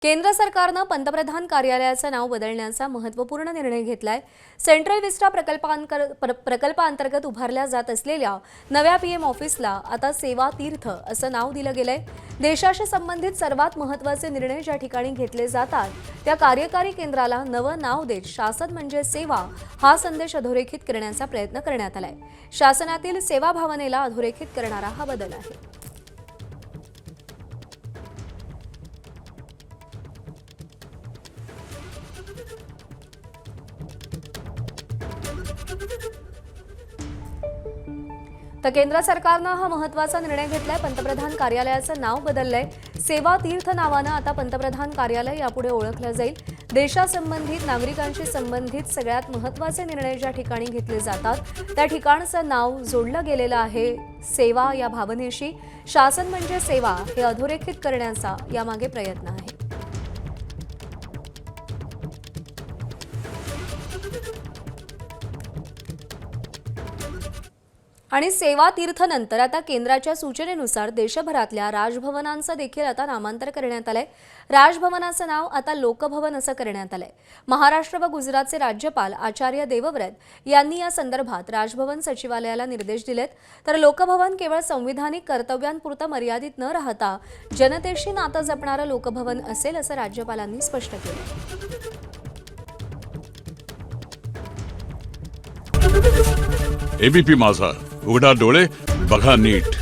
केंद्र सरकारनं पंतप्रधान कार्यालयाचं नाव बदलण्याचा महत्त्वपूर्ण निर्णय घेतलाय। सेंट्रल विस्टा प्रकल्पांतर्गत उभारल्या जात असलेल्या नव्या पीएम ऑफिसला आता सेवा तीर्थ असं नाव दिलं गेलंय। देशाशी संबंधित सर्वात महत्त्वाचे निर्णय ज्या ठिकाणी घेतले जातात त्या कार्यकारी केंद्राला नवं नाव देत शासन म्हणजे सेवा हा संदेश अधोरेखित करण्याचा प्रयत्न करण्यात आलाय। शासनातील सेवा भावनेला अधोरेखित करणारा हा बदल आहे। तर केंद्र सरकारनं हा महत्त्वाचा निर्णय घेतलाय। पंतप्रधान कार्यालयाचं नाव बदललंय। सेवा तीर्थ नावानं आता पंतप्रधान कार्यालय यापुढे ओळखलं जाईल। देशासंबंधित नागरिकांशी संबंधित सगळ्यात महत्त्वाचे निर्णय ज्या ठिकाणी घेतले जातात त्या ठिकाणचं नाव जोडलं गेलेलं आहे सेवा या भावनेशी। शासन म्हणजे सेवा हे अधोरेखित करण्याचा यामागे प्रयत्न आहे। आणि सेवा तीर्थ नंतर आता केंद्राच्या सूचनेनुसार देशभरातल्या राजभवनांचं देखील आता नामांतर करण्यात आलंय। राजभवनाचं नाव आता लोकभवन असं करण्यात आलंय। महाराष्ट्र व गुजरातचे राज्यपाल आचार्य देवव्रत यांनी या संदर्भात राजभवन सचिवालयाला निर्देश दिलेत। तर लोकभवन केवळ संविधानिक कर्तव्यांपुरतं मर्यादित न राहता जनतेशी नातं जपणारं लोकभवन असेल असं राज्यपालांनी स्पष्ट केलं। एबीपी माझा, उघडा डोळे बघा नीट।